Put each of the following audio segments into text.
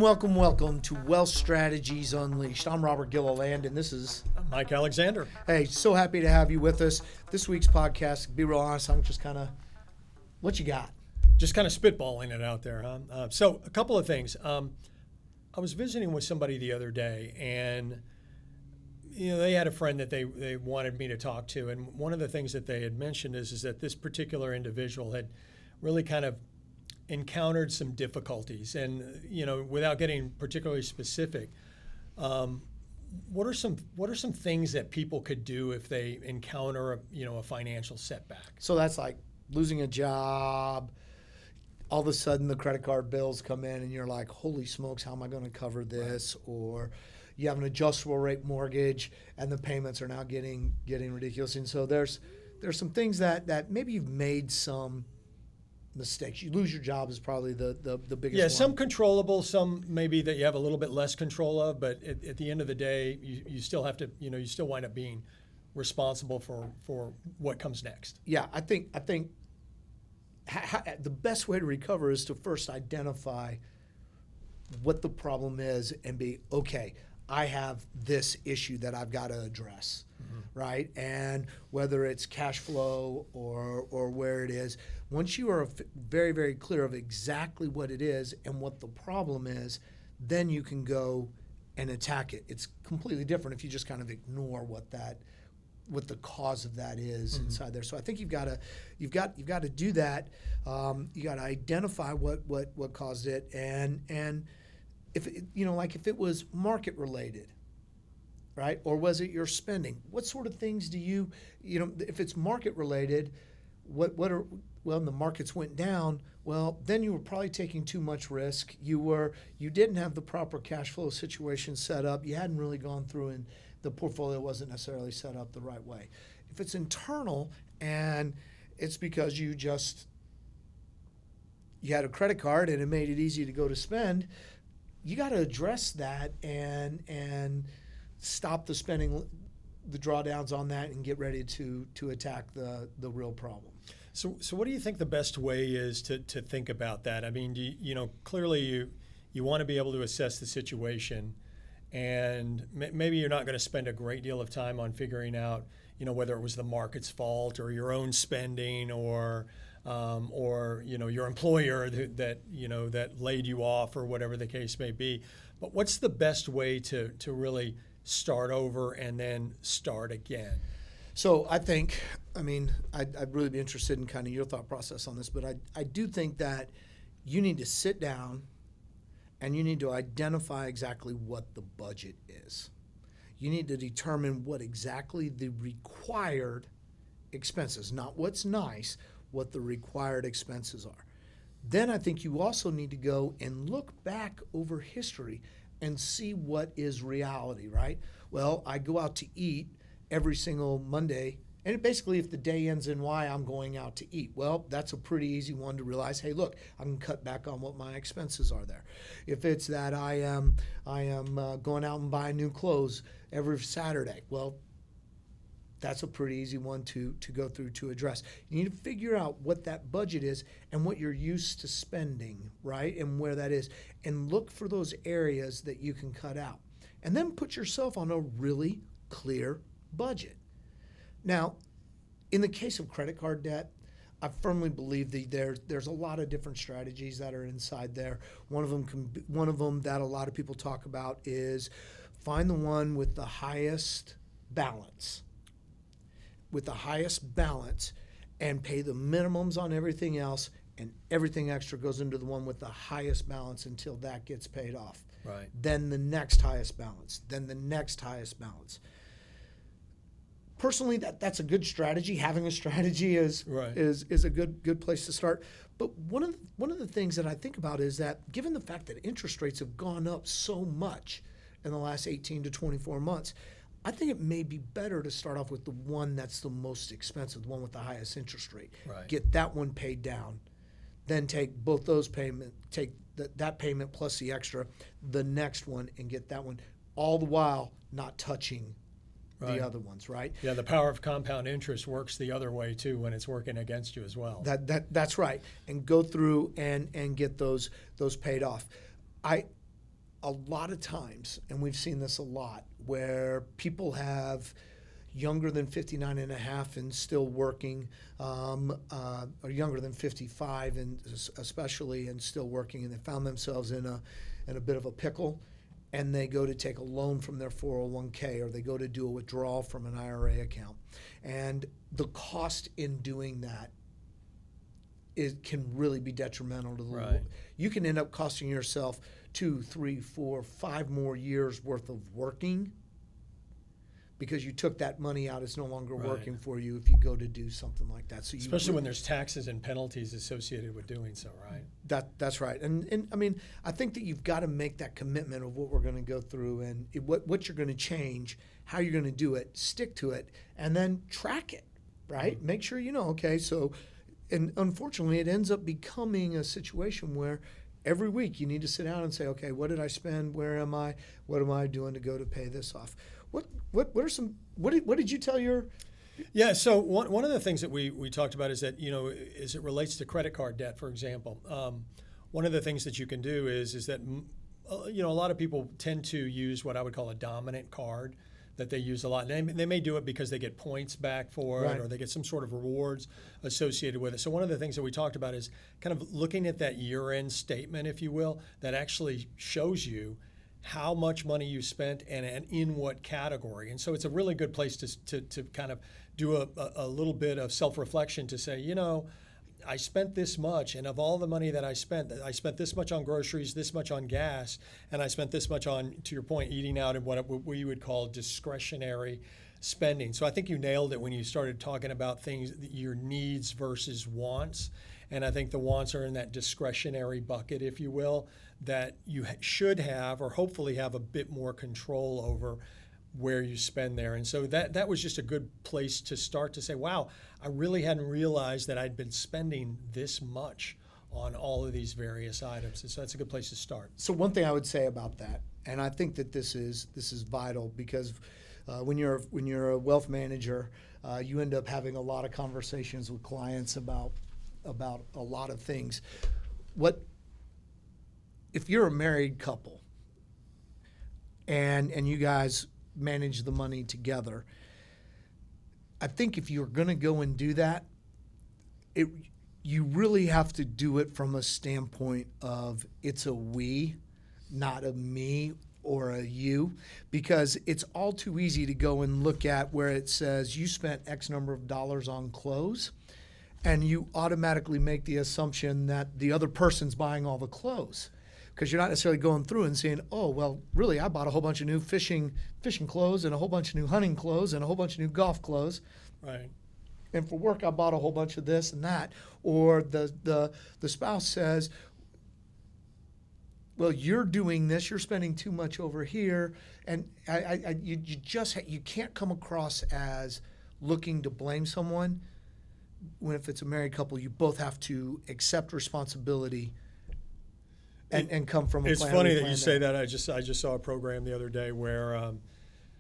Welcome to Wealth Strategies Unleashed. I'm Robert Gilliland, and this is Mike Alexander. Hey, so happy to have you with us. This week's podcast, to be real honest, I'm just kind of, what you got? Just kind of spitballing it out there, huh? So a couple of things. I was visiting with somebody the other day, and they had a friend that they wanted me to talk to, and one of the things that they had mentioned is that this particular individual had really kind of encountered some difficulties, and without getting particularly specific, what are some things that people could do if they encounter a financial setback? So that's like losing a job. All of a sudden, the credit card bills come in, and you're like, "Holy smokes, how am I going to cover this?" Right. Or you have an adjustable rate mortgage, and the payments are now getting ridiculous. And so there's some things that maybe you've made some mistakes. You lose your job is probably the biggest one. Some controllable, some maybe that you have a little bit less control of, but at the end of the day, you still have to, you still wind up being responsible for what comes next. Yeah, I think the best way to recover is to first identify what the problem is and be, okay, I have this issue that I've got to address, right? And whether it's cash flow or where it is, once you are very, very clear of exactly what it is and what the problem is, then you can go and attack it. It's completely different if you just kind of ignore what the cause of that is inside there. So I think you've got to do that. You got to identify what caused it, and if if it was market related, right? Or was it your spending? What sort of things do you if it's market related, the markets went down, well, then you were probably taking too much risk. You didn't have the proper cash flow situation set up. You hadn't really gone through, and the portfolio wasn't necessarily set up the right way. If it's internal and it's because you had a credit card and it made it easy to go to spend, you got to address that and stop the spending, the drawdowns on that, and get ready to attack the real problem. So what do you think the best way is to think about that? I mean, clearly you want to be able to assess the situation, and maybe you're not going to spend a great deal of time on figuring out, whether it was the market's fault or your own spending or your employer that laid you off or whatever the case may be. But what's the best way to really start over and then start again? So I'd really be interested in kind of your thought process on this, but I do think that you need to sit down and you need to identify exactly what the budget is. You need to determine what exactly the required expenses, not what's nice, what the required expenses are. Then I think you also need to go and look back over history and see what is reality, right? Well, I go out to eat every single Monday, and basically if the day ends in Y, I'm going out to eat. Well, that's a pretty easy one to realize, hey, look, I can cut back on what my expenses are there. If it's that I am going out and buying new clothes every Saturday, well, that's a pretty easy one to go through to address. You need to figure out what that budget is and what you're used to spending, right, and where that is, and look for those areas that you can cut out. And then put yourself on a really clear budget. Now, in the case of credit card debt, I firmly believe that there's a lot of different strategies that are inside there. One of them that a lot of people talk about is find the one with the highest balance. And pay the minimums on everything else, and everything extra goes into the one with the highest balance until that gets paid off. Right. Then the next highest balance, then the next highest balance. Personally, that's a good strategy. Having a strategy is a good place to start. But one of the things that I think about is that given the fact that interest rates have gone up so much in the last 18 to 24 months, I think it may be better to start off with the one that's the most expensive, the one with the highest interest rate. Right. Get that one paid down. Then take both those payments, take that payment plus the extra, the next one, and get that one, all the while not touching the other ones, right? Yeah, the power of compound interest works the other way too when it's working against you as well. That's right. And go through and get those paid off. a lot of times, and we've seen this a lot, where people have younger than 59 and a half and still working, or younger than 55 and especially and still working, and they found themselves in a bit of a pickle, and they go to take a loan from their 401k, or they go to do a withdrawal from an IRA account. And the cost in doing that can really be detrimental to the Right. You can end up costing yourself 2, 3, 4, 5 more years worth of working because you took that money out. It's no longer Right. working for you if you go to do something like that. So Especially when there's taxes and penalties associated with doing so, right? That's right. And I mean, I think that you've got to make that commitment of what we're going to go through and what you're going to change, how you're going to do it, stick to it, and then track it, right? Mm-hmm. Make sure you know, okay, so, and unfortunately, it ends up becoming a situation where every week you need to sit down and say, okay, what did I spend? Where am I? What am I doing to go to pay this off? What did you tell your? Yeah, so one of the things that we talked about is that, as it relates to credit card debt, for example, one of the things that you can do is that, a lot of people tend to use what I would call a dominant card that they use a lot. And they may do it because they get points back for Right. it, or they get some sort of rewards associated with it. So one of the things that we talked about is kind of looking at that year-end statement, if you will, that actually shows you how much money you spent and in what category. And so it's a really good place to kind of do a little bit of self-reflection to say, I spent this much, and of all the money that I spent this much on groceries, this much on gas, and I spent this much on, to your point, eating out and what we would call discretionary spending. So I think you nailed it when you started talking about things, your needs versus wants. And I think the wants are in that discretionary bucket, if you will, that you should have or hopefully have a bit more control over where you spend there. And so that was just a good place to start to say, wow, I really hadn't realized that I'd been spending this much on all of these various items. And so that's a good place to start. So one thing I would say about that, and I think that this is vital because when you're a wealth manager, you end up having a lot of conversations with clients about a lot of things. If you're a married couple and you guys manage the money together, I think if you're going to go and do that, you really have to do it from a standpoint of it's a we, not a me or a you, because it's all too easy to go and look at where it says you spent X number of dollars on clothes, and you automatically make the assumption that the other person's buying all the clothes. Because you're not necessarily going through and saying, oh, well, really, I bought a whole bunch of new fishing clothes and a whole bunch of new hunting clothes and a whole bunch of new golf clothes. Right. And for work, I bought a whole bunch of this and that. Or the spouse says, well, you're doing this, you're spending too much over here. And you can't come across as looking to blame someone. When if it's a married couple, you both have to accept responsibility and come from a It's plan. funny that you say that. I just saw a program the other day where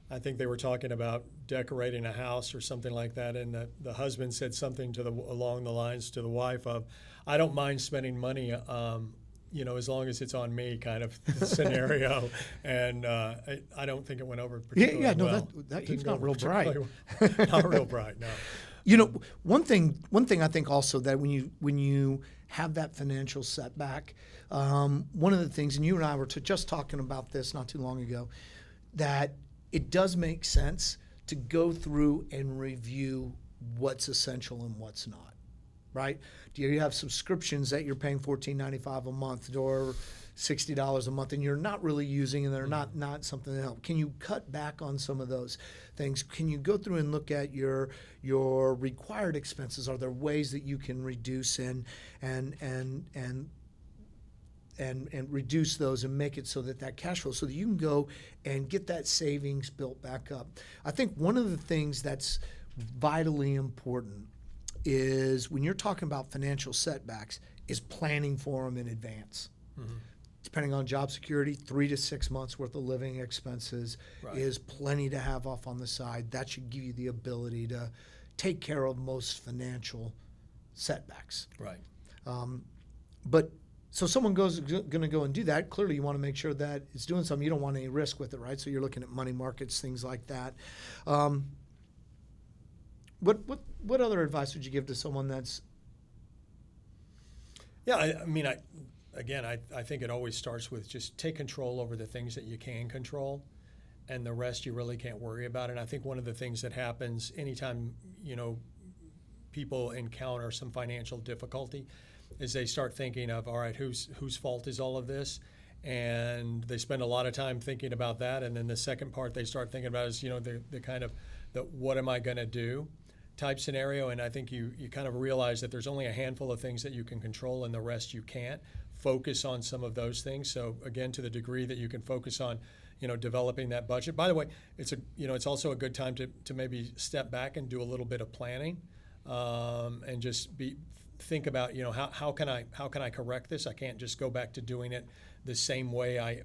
I think they were talking about decorating a house or something like that, and the husband said something along the lines to the wife of, "I don't mind spending money, as long as it's on me," kind of scenario. And I don't think it went over particularly well. That he's Didn't not go real bright. particularly well. Not real bright, no. One thing I think also that when you have that financial setback, one of the things, and you and I were just talking about this not too long ago, that it does make sense to go through and review what's essential and what's not, right? Do you have subscriptions that you're paying $14.95 a month or $60 a month and you're not really using and they're not something that help? Can you cut back on some of those things? Can you go through and look at your required expenses? Are there ways that you can reduce and reduce those and make it so that cash flow, so that you can go and get that savings built back up? I think one of the things that's vitally important is when you're talking about financial setbacks is planning for them in advance. Mm-hmm. Depending on job security, 3 to 6 months worth of living expenses is plenty to have off on the side. That should give you the ability to take care of most financial setbacks. Right. But So someone going to go and do that. Clearly, you want to make sure that it's doing something. You don't want any risk with it, right? So you're looking at money markets, things like that. What other advice would you give to someone that's? Yeah, I think it always starts with just take control over the things that you can control, and the rest you really can't worry about. And I think one of the things that happens anytime, people encounter some financial difficulty is they start thinking of, all right, whose fault is all of this? And they spend a lot of time thinking about that. And then the second part they start thinking about is, the kind of the what am I going to do type scenario. And I think you kind of realize that there's only a handful of things that you can control and the rest you can't. Focus on some of those things. So again, to the degree that you can focus on, developing that budget. By the way, it's also a good time to maybe step back and do a little bit of planning, and just think about, how can I correct this? I can't just go back to doing it the same way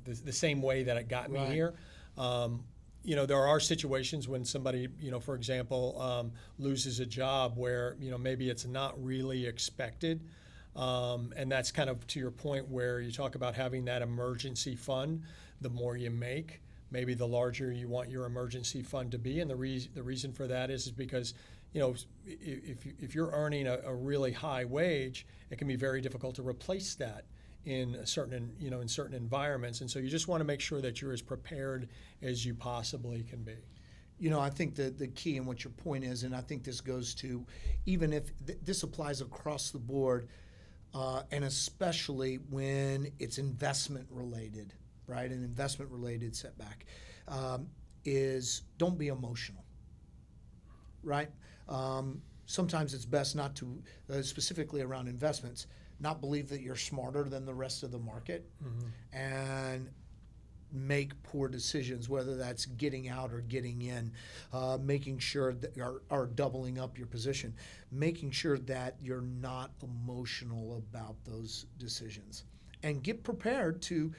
the same way that it got me Right. here. There are situations when somebody, for example, loses a job where, maybe it's not really expected. And that's kind of to your point where you talk about having that emergency fund. The more you make, maybe the larger you want your emergency fund to be. And the reason for that is because, if you're earning a really high wage, it can be very difficult to replace that in certain environments. And so you just want to make sure that you're as prepared as you possibly can be. I think the key and what your point is, and I think this goes to, even if this applies across the board, and especially when it's investment related, right? An investment related setback, is don't be emotional, right? Sometimes it's best not to, specifically around investments, not believe that you're smarter than the rest of the market, and make poor decisions, whether that's getting out or getting in, making sure that are doubling up your position, making sure that you're not emotional about those decisions, and get prepared to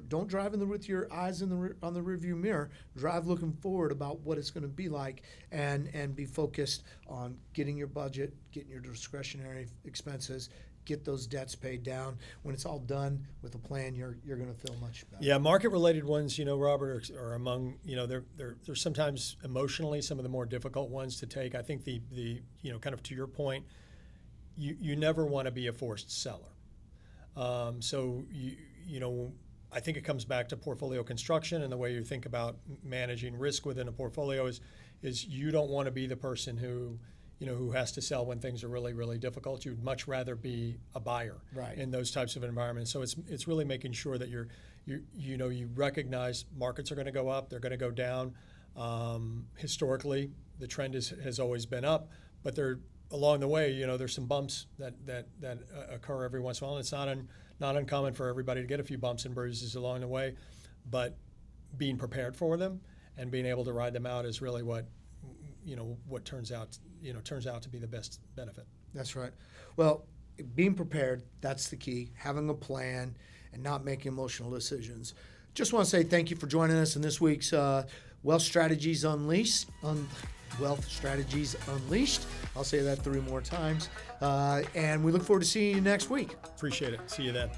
don't drive with your eyes on the rearview mirror. Drive looking forward about what it's going to be like, and be focused on getting your budget, getting your discretionary expenses, get those debts paid down. When it's all done with a plan, you're going to feel much better. Yeah, market-related ones, Robert, are among, they're sometimes emotionally some of the more difficult ones to take. I think the kind of to your point, you never want to be a forced seller. So I think it comes back to portfolio construction and the way you think about managing risk within a portfolio is you don't want to be the person who has to sell when things are really, really difficult. You'd much rather be a buyer in those types of environments. So it's really making sure that you recognize markets are going to go up, they're going to go down. Historically, the trend has always been up, but along the way, there's some bumps that occur every once in a while. And it's not uncommon for everybody to get a few bumps and bruises along the way, but being prepared for them and being able to ride them out is really what turns out to be the best benefit. That's right. Well, being prepared, that's the key. Having a plan and not making emotional decisions. Just want to say thank you for joining us in this week's Wealth Strategies Unleashed. Wealth Strategies Unleashed. I'll say that 3 more times. And we look forward to seeing you next week. Appreciate it. See you then.